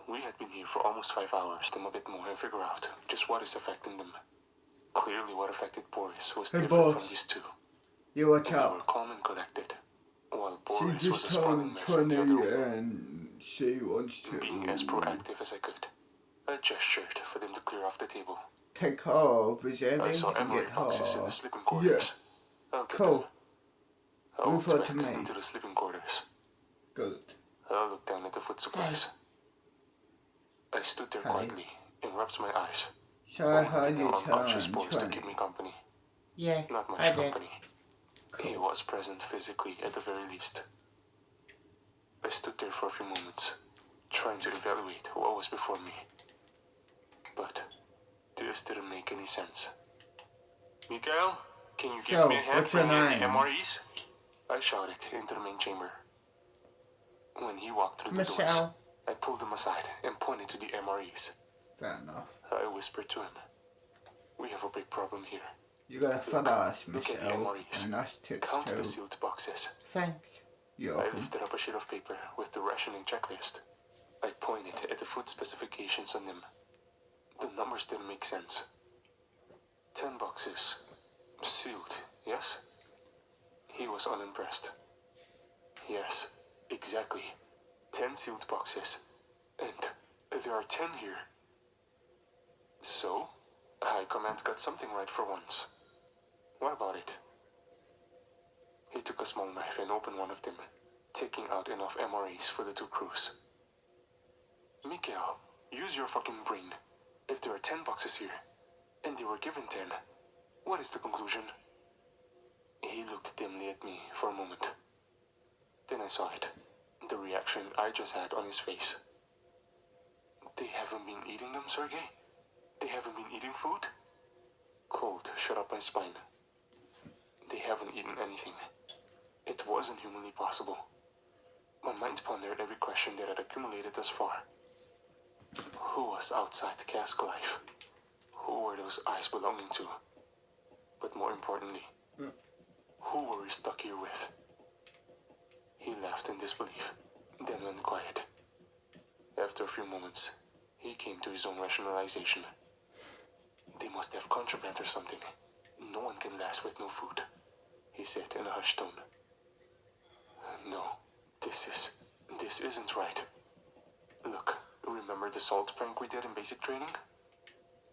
We had been here for almost 5 hours, them a bit more, and figure out just what is affecting them. Clearly what affected Boris was different from these two. You watch They out. were calm and collected, while She Boris was just a sprawling told mess in the other Tony room. and she wants to Being as proactive as I could, I gestured for them to clear off the table. take off his head. I saw MRE boxes in the sleeping quarters. I'll get them. I walked back into the sleeping quarters. Good. I looked down at the food supplies. I stood there quietly and rubbed my eyes. So I heard wanting you the unconscious turn Boris to 20. keep me company. Yeah, Not much I did. company. He was present physically at the very least. I stood there for a few moments, trying to evaluate what was before me. But this didn't make any sense. Mikael, can you give me a hand bringing in the MREs? I shouted into the main chamber. When he walked through the doors, I pulled him aside and pointed to the MREs. Fair enough. I whispered to him, "We have a big problem here. You got a fat ass, Look at the Michelle. MREs. And that's tits Count too. the sealed boxes." Thanks. I lifted up a sheet of paper with the rationing checklist. I pointed at the food specifications on them. The numbers didn't make sense. 10 boxes. Sealed, yes? He was unimpressed. Yes, exactly. 10 sealed boxes. And there are 10 here. So, High Command got something right for once. What about it? He took a small knife and opened one of them, taking out enough MREs for the 2 crews. Mikael, use your fucking brain. If there are 10 boxes here, and they were given 10, what is the conclusion? He looked dimly at me for a moment. Then I saw it. The reaction I just had on his face. They haven't been eating them, Sergei? They haven't been eating food? Cold shot up my spine. They haven't eaten anything. It wasn't humanly possible. My mind pondered every question that had accumulated thus far. Who was outside Cask Life? Who were those eyes belonging to? But more importantly, who were we stuck here with? He laughed in disbelief, then went quiet. After a few moments, he came to his own rationalization. They must have contraband or something. No one can last with no food, he said in a hushed tone. No, this isn't right. Look, remember the salt prank we did in basic training?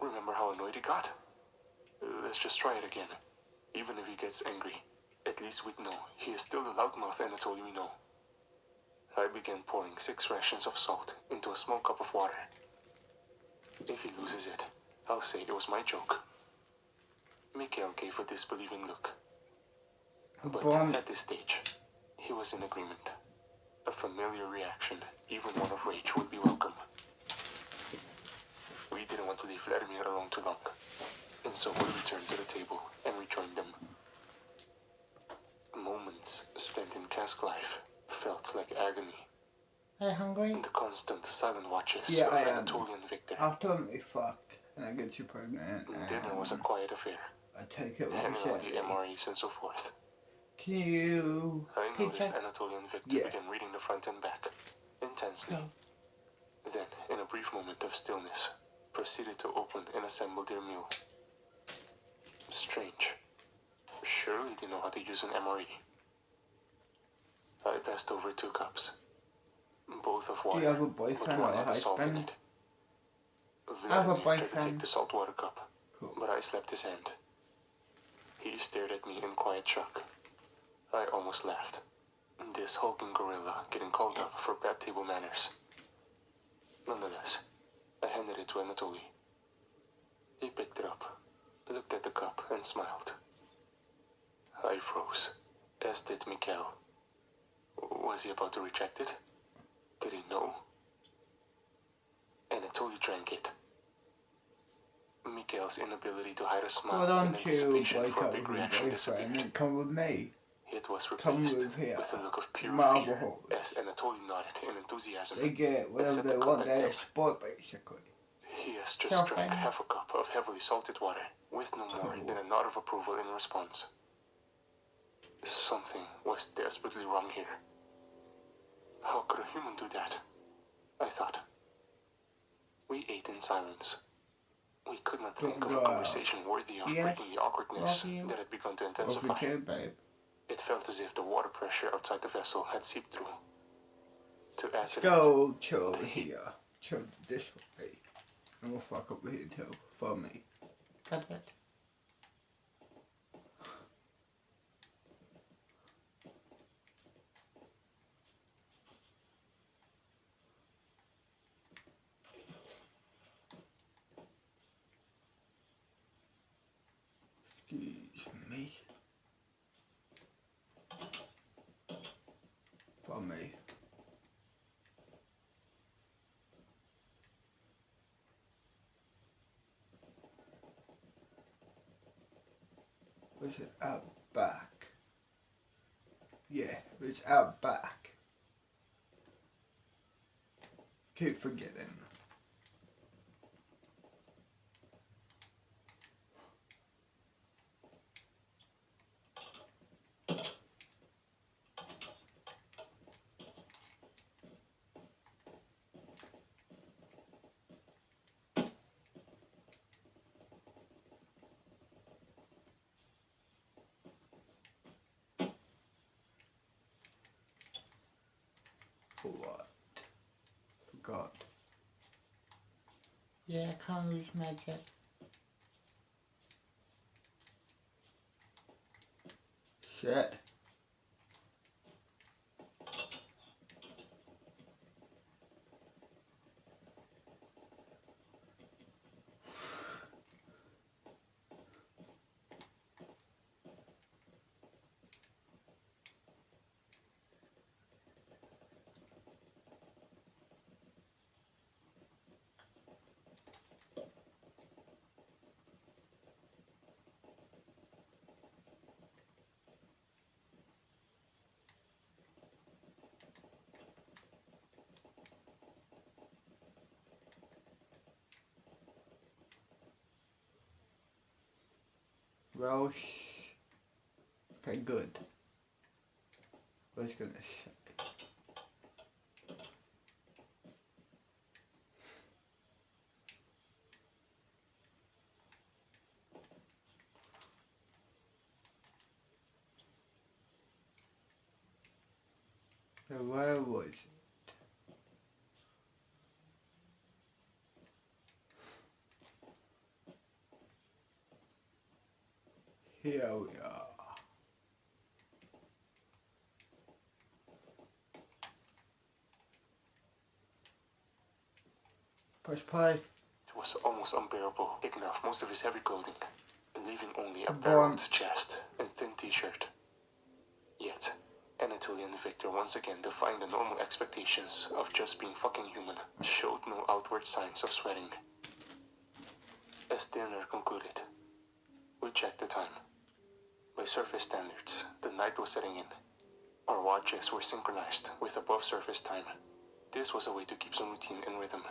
Remember how annoyed he got? Let's just try it again. Even if he gets angry, at least we'd know he is still the loudmouth Anatoly we know. I began pouring 6 rations of salt into a small cup of water. If he loses it, I'll say it was my joke. Mikael gave a disbelieving look. But at this stage, he was in agreement. A familiar reaction, even one of rage, would be welcome. We didn't want to leave Vladimir alone too long, and so we returned to the table and rejoined them. Moments spent in Cask Life felt like agony. Are you hungry? The constant silent watches of Anatolian Victor. After me fuck, and I get you pregnant. Dinner was a quiet affair. I take it handing out the MREs and so forth. Can you... I noticed Anatolian Victor began reading the front and back, intensely. Then, in a brief moment of stillness, proceeded to open and assemble their meal. Strange. Surely they know how to use an MRE. I passed over 2 cups, both of water, Do you have a boyfriend but one had the salt in it. Vladimir tried to take the saltwater cup, but I slapped his hand. He stared at me in quiet shock. I almost laughed. This hulking gorilla getting called up for bad table manners. Nonetheless, I handed it to Anatoly. He picked it up, looked at the cup, and smiled. I froze, as did Mikael. Was he about to reject it? Did he know? Anatoly drank it. Mikael's inability to hide a smile in anticipation for a big reaction disappeared. Come with me. It was replaced with a look of pure fear as Anatoly nodded in enthusiasm. They get whatever they want, they're sport basically. He has just drank half a cup of heavily salted water, with no more than a nod of approval in response. Something was desperately wrong here. How could a human do that? I thought. We ate in silence. We could not think Don't of a go out. conversation worthy of Yes, breaking the awkwardness love you. that had begun to Over intensify. here, babe. It felt as if the water pressure outside the vessel had seeped through. To add Let's to go chill over here. Chill this way. And we'll fuck over here too. For me. Got it. Excuse me. For me. Was it out back? Yeah, it was out back. Keep forgetting. What? Forgot. Yeah, I can't use magic. Shit. Well, okay, good. I was gonna say. So where was it? Here we are. Press play. It was almost unbearable, taking off most of his heavy clothing, leaving only a Warm. barreled chest and thin t-shirt. Yet, Anatoly and Victor, once again defying the normal expectations of just being fucking human, showed no outward signs of sweating. As dinner concluded, we checked the time. By surface standards, the night was setting in. Our watches were synchronized with above-surface time. This was a way to keep some routine and rhythm.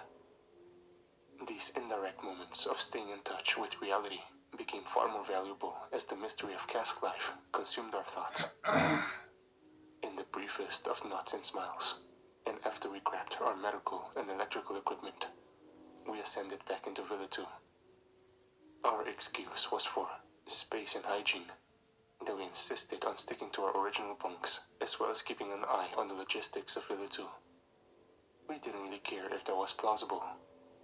These indirect moments of staying in touch with reality became far more valuable as the mystery of cask life consumed our thoughts. In the briefest of nods and smiles, and after we grabbed our medical and electrical equipment, we ascended back into Villa 2. Our excuse was for space and hygiene, though we insisted on sticking to our original bunks, as well as keeping an eye on the logistics of Villa 2. We didn't really care if that was plausible.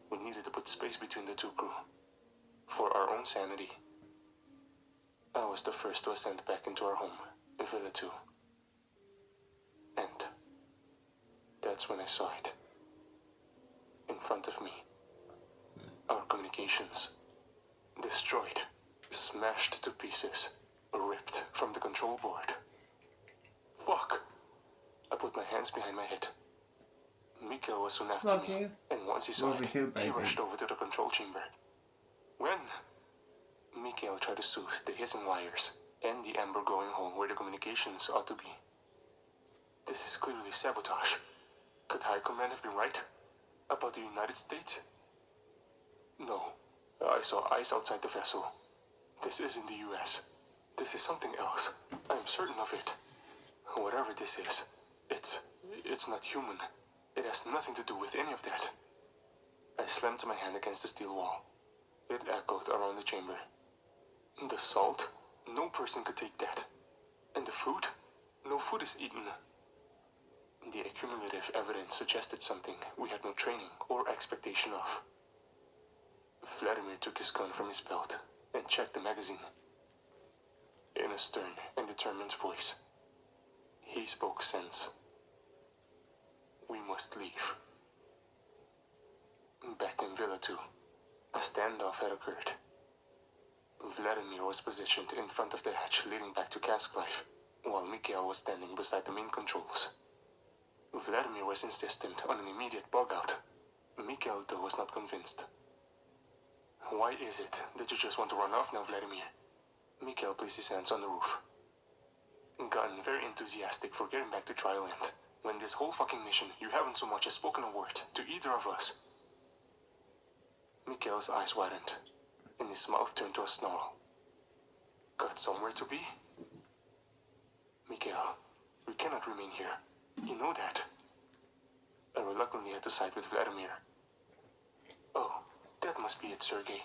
We needed to put space between the two crew. For our own sanity. I was the first to ascend back into our home, Villa 2. And that's when I saw it. In front of me. Our communications. Destroyed. Smashed to pieces. Ripped from the control board. Fuck! I put my hands behind my head. Mikhail was soon after Love me, you. and once he saw Love it, you, he baby. rushed over to the control chamber. When Mikhail tried to soothe the hissing wires and the amber glowing hole where the communications ought to be. This is clearly sabotage. Could High Command have been right about the United States? No, I saw ice outside the vessel. This isn't the US. This is something else. I am certain of it. Whatever this is, it's not human. It has nothing to do with any of that. I slammed my hand against the steel wall. It echoed around the chamber. The salt? No person could take that. And the food? No food is eaten. The accumulative evidence suggested something we had no training or expectation of. Vladimir took his gun from his belt and checked the magazine. In a stern and determined voice, he spoke sense. We must leave. Back in Villa 2, a standoff had occurred. Vladimir was positioned in front of the hatch leading back to Cask Life, while Mikhail was standing beside the main controls. Vladimir was insistent on an immediate bug-out. Mikhail, though, was not convinced. Why is it that you just want to run off now, Vladimir? Mikhail placed his hands on the roof. Gotten very enthusiastic for getting back to Triland, when this whole fucking mission you haven't so much as spoken a word to either of us. Mikhail's eyes widened, and his mouth turned to a snarl. Got somewhere to be? Mikhail, we cannot remain here. You know that. I reluctantly had to side with Vladimir. Oh, that must be it, Sergei.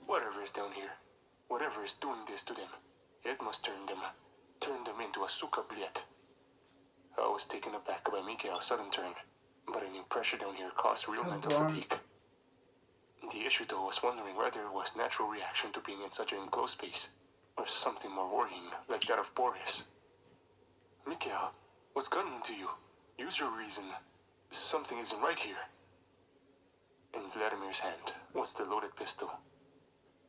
Whatever is down here, whatever is doing this to them, it must turn them into a suka bliet. I was taken aback by Mikhail's sudden turn, but I knew pressure down here caused real mental fatigue. The issue, though, was wondering whether it was natural reaction to being in such an enclosed space, or something more worrying, like that of Boris. Mikhail, what's gotten into you? Use your reason. Something isn't right here. In Vladimir's hand was the loaded pistol.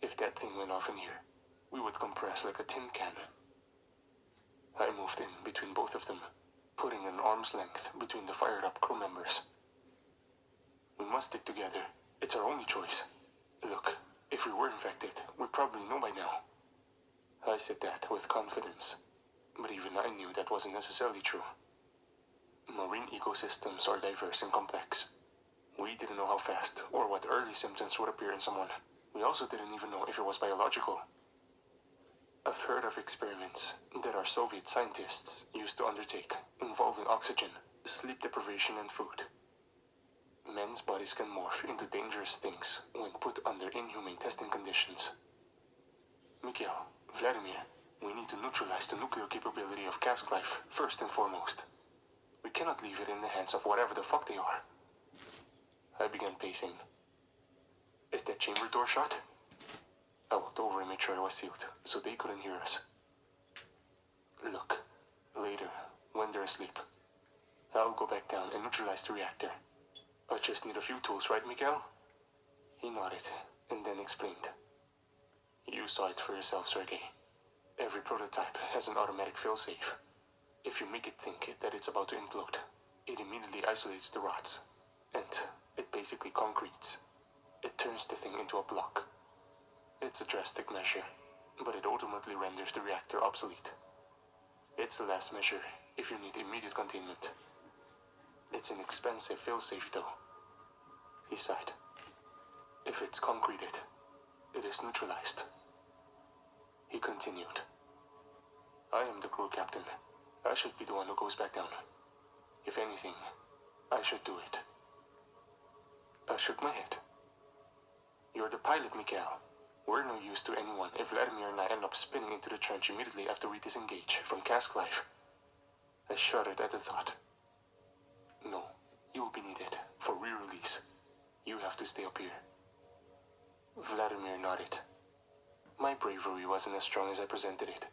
If that thing went off in here, we would compress like a tin can. I moved in between both of them, putting an arm's length between the fired-up crew members. We must stick together. It's our only choice. Look, if we were infected, we'd probably know by now. I said that with confidence, but even I knew that wasn't necessarily true. Marine ecosystems are diverse and complex. We didn't know how fast or what early symptoms would appear in someone. We also didn't even know if it was biological. I've heard of experiments that our Soviet scientists used to undertake involving oxygen, sleep deprivation, and food. Men's bodies can morph into dangerous things when put under inhumane testing conditions. Mikhail, Vladimir, we need to neutralize the nuclear capability of Cask Life first and foremost. We cannot leave it in the hands of whatever the fuck they are. I began pacing. Is that chamber door shut? I walked over and made sure it was sealed, so they couldn't hear us. Look, later, when they're asleep, I'll go back down and neutralize the reactor. I just need a few tools, right, Mikhail? He nodded, and then explained. You saw it for yourself, Sergei. Every prototype has an automatic failsafe. If you make it think that it's about to implode, it immediately isolates the rods, and it basically concretes. It turns the thing into a block. It's a drastic measure, but it ultimately renders the reactor obsolete. It's the last measure if you need immediate containment. It's an expensive failsafe, though. He sighed. If it's concreted, it is neutralized. He continued. I am the crew captain. I should be the one who goes back down. If anything, I should do it. I shook my head. You're the pilot, Mikhail. We're no use to anyone if Vladimir and I end up spinning into the trench immediately after we disengage from Cask Life. I shuddered at the thought. No, you'll be needed for re-release. You have to stay up here. Vladimir nodded. My bravery wasn't as strong as I presented it.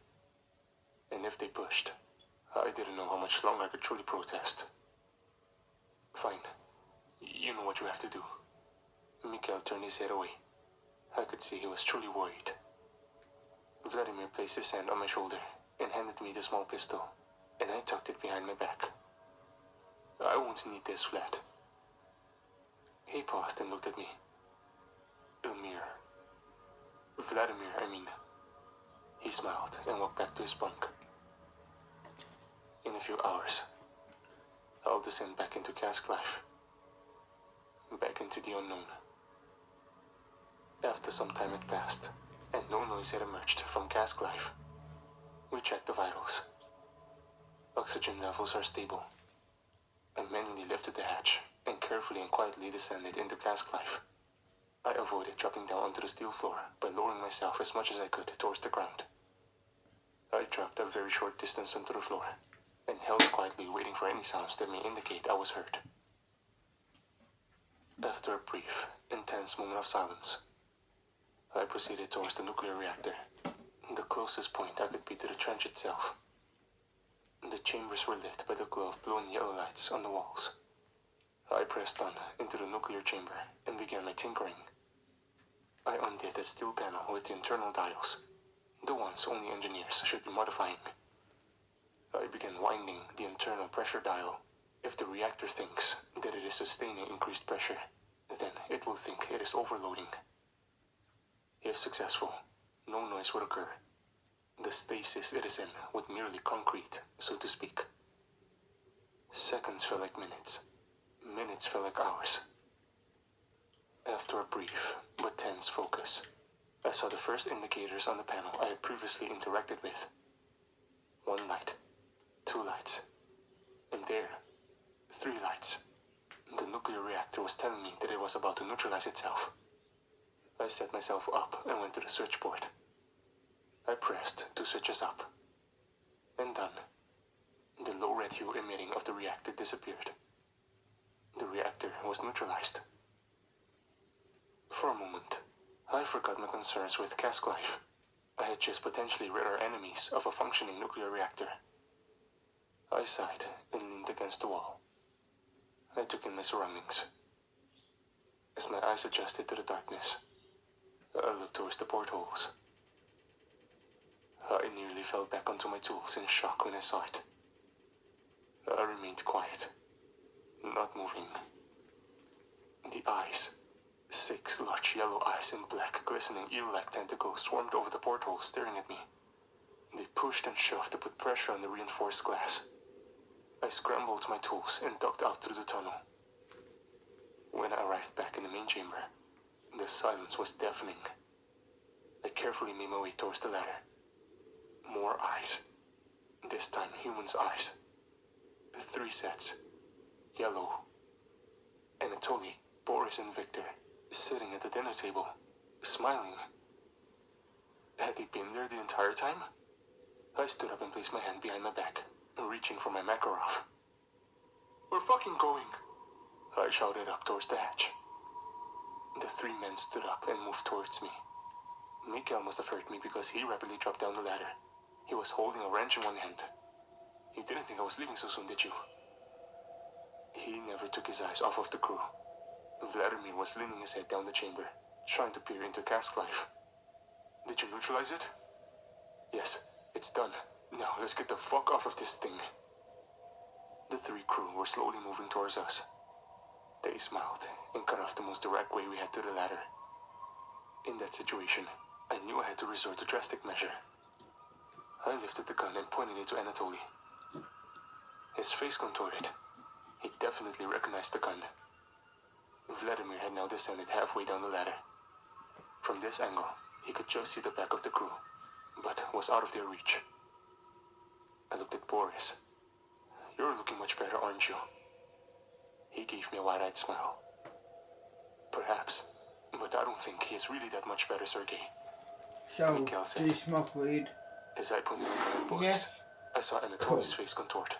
And if they pushed, I didn't know how much longer I could truly protest. Fine. You know what you have to do. Mikhail turned his head away. I could see he was truly worried. Vladimir placed his hand on my shoulder and handed me the small pistol, and I tucked it behind my back. I won't need this, Vlad. He paused and looked at me. Ilmir. Vladimir, I mean. He smiled and walked back to his bunk. In a few hours, I'll descend back into Cask Life. Back into the unknown. After some time had passed, and no noise had emerged from Cask Life, we checked the vitals. Oxygen levels are stable. I manually lifted the hatch and carefully and quietly descended into Cask Life, I avoided dropping down onto the steel floor by lowering myself as much as I could towards the ground. I dropped a very short distance onto the floor and held quietly, waiting for any sounds that may indicate I was hurt. After a brief, intense moment of silence, I proceeded towards the nuclear reactor, the closest point I could be to the trench itself. The chambers were lit by the glow of blue and yellow lights on the walls. I pressed on into the nuclear chamber and began my tinkering. I undid a steel panel with the internal dials, the ones only engineers should be modifying. I began winding the internal pressure dial. If the reactor thinks that it is sustaining increased pressure, then it will think it is overloading. If successful, no noise would occur. The stasis it is in would merely concrete, so to speak. Seconds felt like minutes. Minutes felt like hours. After a brief but tense focus, I saw the first indicators on the panel I had previously interacted with. 1 light, 2 lights, and there, 3 lights. The nuclear reactor was telling me that it was about to neutralize itself. I set myself up and went to the switchboard. I pressed 2 switches up, and done. The low red hue emitting of the reactor disappeared. The reactor was neutralized. For a moment, I forgot my concerns with cask life. I had just potentially rid our enemies of a functioning nuclear reactor. I sighed and leaned against the wall. I took in my surroundings. As my eyes adjusted to the darkness, I looked towards the portholes. I nearly fell back onto my tools in shock when I saw it. I remained quiet, not moving. The eyes, 6 large yellow eyes in black, glistening eel-like tentacles swarmed over the porthole, staring at me. They pushed and shoved to put pressure on the reinforced glass. I scrambled my tools and ducked out through the tunnel. When I arrived back in the main chamber, the silence was deafening. I carefully made my way towards the ladder. More eyes. This time, humans' eyes. 3 sets. Yellow. Anatoly, Boris, and Victor, sitting at the dinner table, smiling. Had they been there the entire time? I stood up and placed my hand behind my back, reaching for my Makarov. "We're fucking going!" I shouted up towards the hatch. The 3 men stood up and moved towards me. Mikhail must have heard me because he rapidly dropped down the ladder. He was holding a wrench in one hand. "You didn't think I was leaving so soon, did you?" He never took his eyes off of the crew. Vladimir was leaning his head down the chamber, trying to peer into cask life. "Did you neutralize it?" "Yes, it's done. Now let's get the fuck off of this thing." The 3 crew were slowly moving towards us. They smiled and cut off the most direct way we had to the ladder. In that situation, I knew I had to resort to drastic measure. I lifted the gun and pointed it to Anatoly. His face contorted. He definitely recognized the gun. Vladimir had now descended halfway down the ladder. From this angle, he could just see the back of the crew, but was out of their reach. I looked at Boris. "You're looking much better, aren't you?" He gave me a wide-eyed smile. "Perhaps, but I don't think he is really that much better, Sergei." So, Mikhail said. do you smoke weed? As I pointed my gun at Boris, Yes. I saw Anatoly's face contort.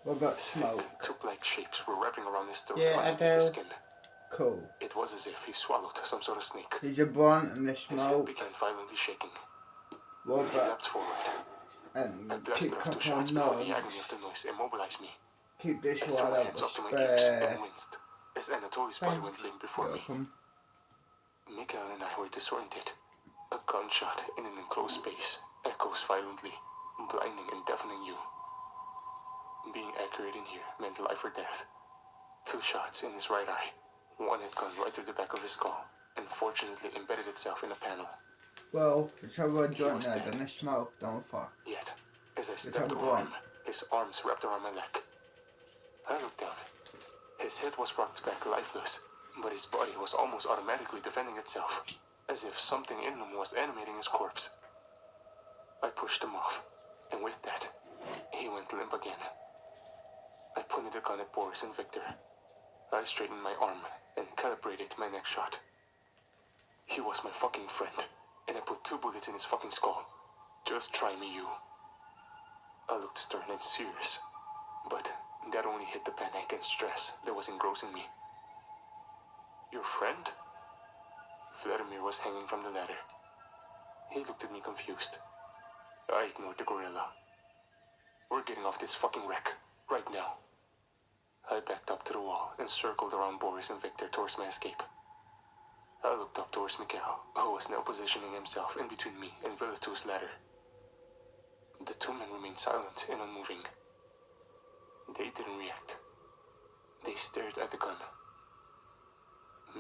What about Thick, smoke? tube-like shapes were wrapping around his throat Yeah, I underneath his do. skin. Cool. It was as if he swallowed some sort of snake. Did you blunt and the His head smoke? began violently shaking. What He about leapt forward. and I blasted keep off 2 up shots on before the nose? agony of the noise immobilized me. Keep this I threw while my I hands up to my was ears and spare. winced as Anatoly's body went limp before me. Welcome. Mikhail and I were disoriented. A gunshot in an enclosed space echoes violently, blinding and deafening you. Being accurate in here meant life or death. 2 shots in his right eye. One had gone right through the back of his skull and fortunately embedded itself in a panel. Well, let's have a joint was now, dead. then the smoke, don't fuck. Yet, as I have stepped over one. him, his arms wrapped around my leg. I looked down. His head was rocked back lifeless, but his body was almost automatically defending itself, as if something in him was animating his corpse. I pushed him off, and with that, he went limp again. I pointed a gun at Boris and Victor. I straightened my arm and calibrated my next shot. He was my fucking friend, and I put 2 bullets in his fucking skull. Just try me, you. I looked stern and serious, but that only hid the panic and stress that was engrossing me. Your friend? Vladimir was hanging from the ladder. He looked at me confused. I ignored the gorilla. We're getting off this fucking wreck, right now. I backed up to the wall and circled around Boris and Victor towards my escape. I looked up towards Mikhail, who was now positioning himself in between me and Vilatu's ladder. The 2 men remained silent and unmoving. They didn't react. They stared at the gun.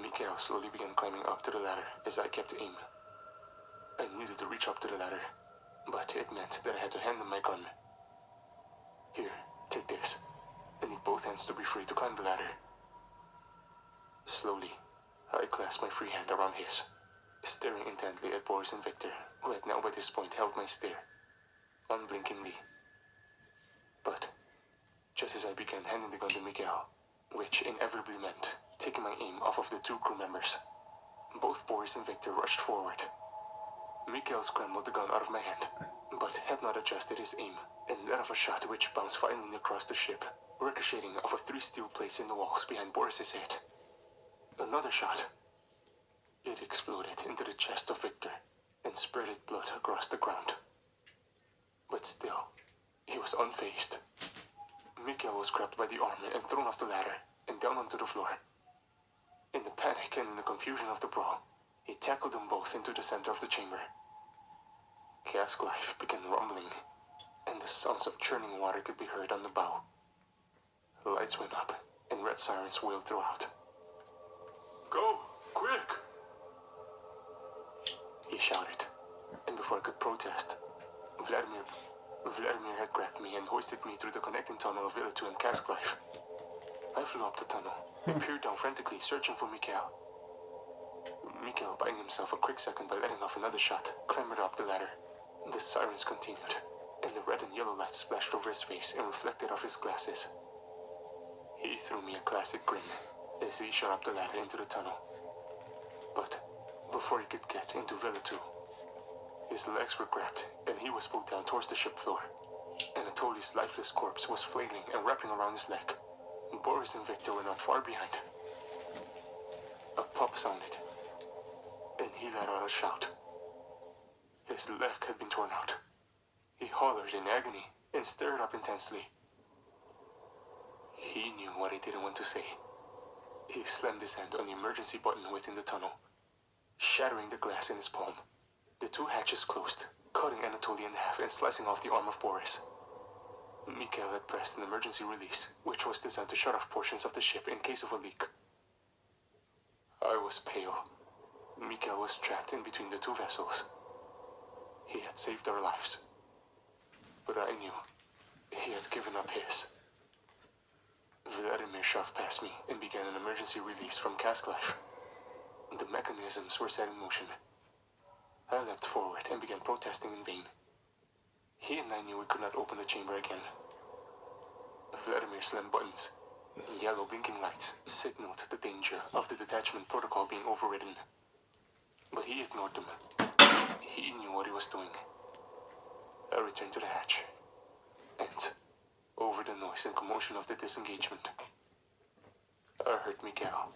Mikhail slowly began climbing up to the ladder as I kept aim. I needed to reach up to the ladder, but it meant that I had to hand him my gun. Here, take this. I need both hands to be free to climb the ladder. Slowly, I clasped my free hand around his, staring intently at Boris and Victor, who had now by this point held my stare, unblinkingly. But just as I began handing the gun to Mikhail, which inevitably meant taking my aim off of the 2 crew members, both Boris and Victor rushed forward. Mikhail scrambled the gun out of my hand, but had not adjusted his aim, and let off a shot which bounced violently across the ship, ricocheting off of 3 steel plates in the walls behind Boris's head. Another shot. It exploded into the chest of Victor and spurted blood across the ground. But still, he was unfazed. Mikhail was grabbed by the arm and thrown off the ladder and down onto the floor. In the panic and in the confusion of the brawl, he tackled them both into the center of the chamber. Cask Life began rumbling, and the sounds of churning water could be heard on the bow. The lights went up, and red sirens wailed throughout. Go, quick! He shouted, and before I could protest, Vladimir had grabbed me and hoisted me through the connecting tunnel of Vilatu and Cask Life. I flew up the tunnel and peered down frantically, searching for Mikhail. Mikhail, buying himself a quick second by letting off another shot, clambered up the ladder. The sirens continued, and the red and yellow lights splashed over his face and reflected off his glasses. He threw me a classic grin as he shot up the ladder into the tunnel. But before he could get into Vilatu, his legs were grabbed and he was pulled down towards the ship floor. Anatoly's lifeless corpse was flailing and wrapping around his leg. Boris and Victor were not far behind. A pop sounded, and he let out a shout. His leg had been torn out. He hollered in agony and stared up intensely. He knew what I didn't want to say. He slammed his hand on the emergency button within the tunnel, shattering the glass in his palm. The 2 hatches closed, cutting Anatoly in half and slicing off the arm of Boris. Mikhail had pressed an emergency release, which was designed to shut off portions of the ship in case of a leak. I was pale. Mikhail was trapped in between the 2 vessels. He had saved our lives, but I knew he had given up his. Vladimir shoved past me and began an emergency release from Cask Life. The mechanisms were set in motion. I leapt forward and began protesting in vain. He and I knew we could not open the chamber again. Vladimir slammed buttons. Yellow blinking lights signaled the danger of the detachment protocol being overridden. But he ignored them. He knew what he was doing. I returned to the hatch, and over the noise and commotion of the disengagement, I heard Mikhail.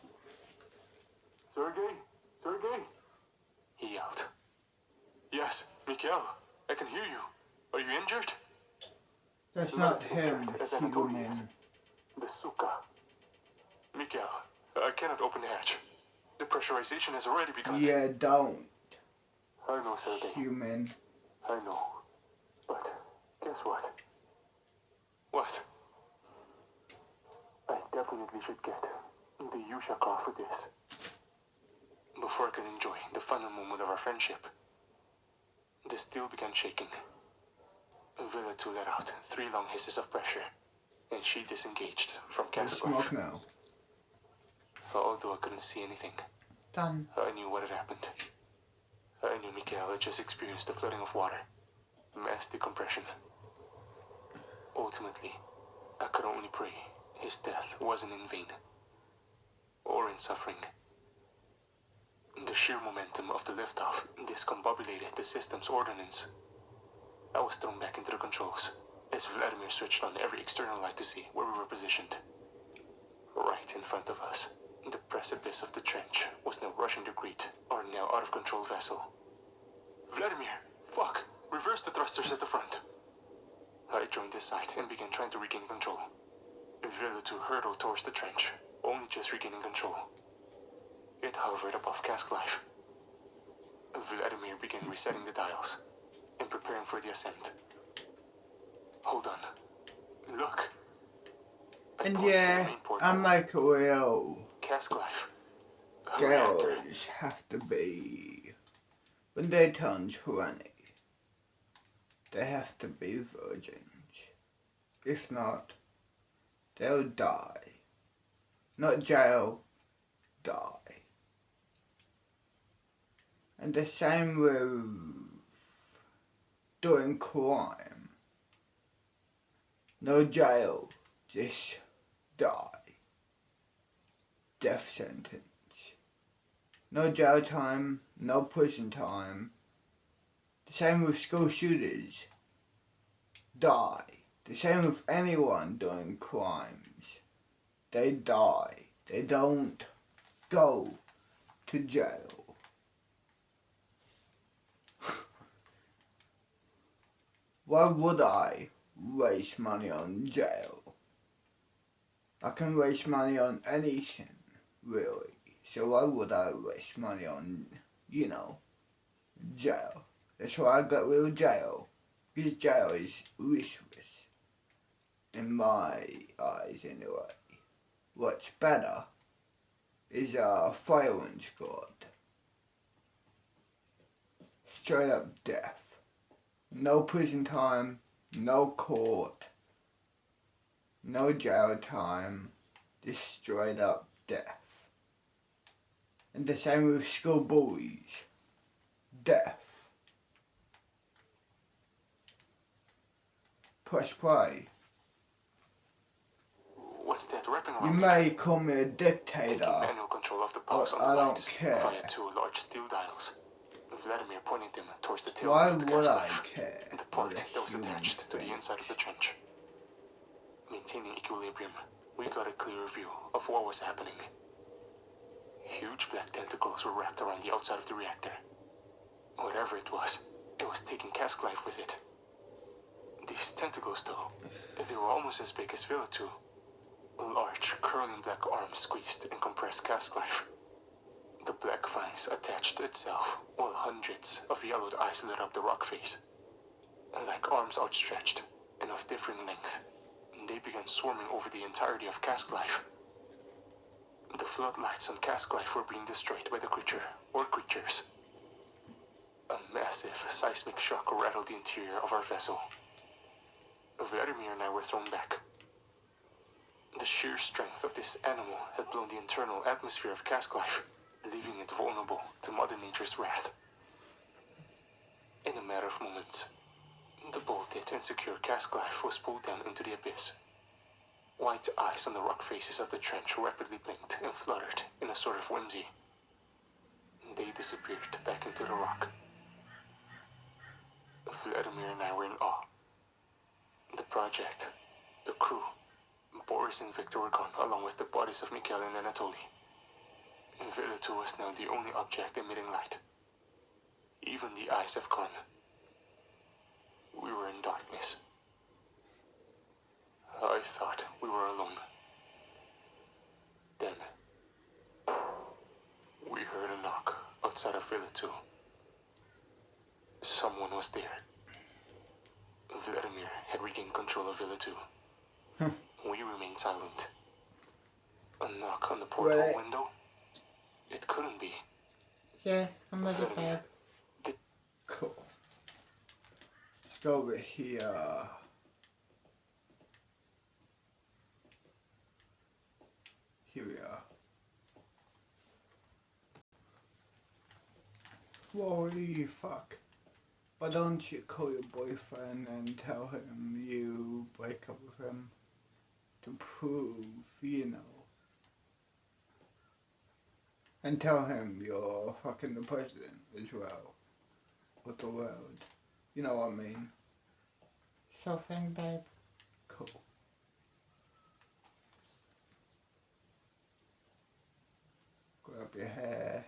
Sergei? Sergei? He yelled. Yes, Mikhail, I can hear you. Are you injured? That's not him, human. The Suka. Mikhail, I cannot open the hatch. The pressurization has already begun. Yeah, don't. I know, Sergei. Human. I know. But guess what? What? I definitely should get the Yushakov for this. Before I could enjoy the final moment of our friendship, the steel began shaking. Vilatu let out 3 long hisses of pressure, and she disengaged from Cask Life. Smoke now. Although I couldn't see anything, Done. I knew what had happened. I knew Mikhail had just experienced the flooding of water, mass decompression. Ultimately, I could only pray his death wasn't in vain, or in suffering. The sheer momentum of the liftoff discombobulated the system's ordnance. I was thrown back into the controls as Vladimir switched on every external light to see where we were positioned. Right in front of us, the precipice of the trench was now rushing to greet our now out-of-control vessel. Vladimir, fuck! Reverse the thrusters at the front. I joined his side and began trying to regain control. Villatu hurtled towards the trench, only just regaining control. It hovered above Cask Life. Vladimir began resetting the dials and preparing for the ascent. Hold on. Look. I And pointed to the yeah, main portal. I'm like a real Cask Life. A reactor. girls have to be, when they turn 20, they have to be virgins. If not, they'll die. Not jail, die. And the same with doing crime. No jail, just die. Death sentence. No jail time, no prison time. The same with school shooters. Die. The same with anyone doing crimes. They die. They don't go to jail. Why would I waste money on jail? I can waste money on anything, really. So why would I waste money on, jail? That's why I got rid of jail. Because jail is useless. In my eyes, anyway. What's better is a firing squad. Straight up death. No prison time, no court, no jail time, just straight up death. And the same with school bullies. Death. Press play. What's that wrapping You around may call me a Taking dictator, manual control of the pulse but on I the don't lights care. via two large steel dials. Vladimir pointed them towards the tail Why of the would Cask I Life, care? the part what a that was human attached to the thinks? inside of the trench. Maintaining equilibrium, we got a clearer view of what was happening. Huge black tentacles were wrapped around the outside of the reactor. Whatever it was taking Cask Life with it. These tentacles, though, they were almost as big as Villatu. Large, curling black arms squeezed and compressed Cask Life. The black vines attached to itself, while hundreds of yellowed eyes lit up the rock face. Like arms outstretched, and of different length, they began swarming over the entirety of Cask Life. The floodlights on Cask Life were being destroyed by the creature, or creatures. A massive seismic shock rattled the interior of our vessel. Vladimir and I were thrown back. The sheer strength of this animal had blown the internal atmosphere of Cask Life, leaving it vulnerable to Mother Nature's wrath. In a matter of moments, the bolted and secure Cask Life was pulled down into the abyss. White eyes on the rock faces of the trench rapidly blinked and fluttered in a sort of whimsy. They disappeared back into the rock. Vladimir and I were in awe. The project, the crew, Boris and Victor were gone, along with the bodies of Mikhail and Anatoly. Villatu was now the only object emitting light. Even the eyes have gone. We were in darkness. I thought we were alone. Then, we heard a knock outside of Villatu. Someone was there. Vladimir had regained control of Villatu. We remained silent. A knock on the portal Right. window? It couldn't be. Yeah, I'm over Vladimir, there. Cool. Let's go over here. Here we are. Holy fuck. Why don't you call your boyfriend and tell him you break up with him? To prove, And tell him you're fucking the president as well. Of the world. You know what I mean? Sure thing, babe. Cool. Grab your hair.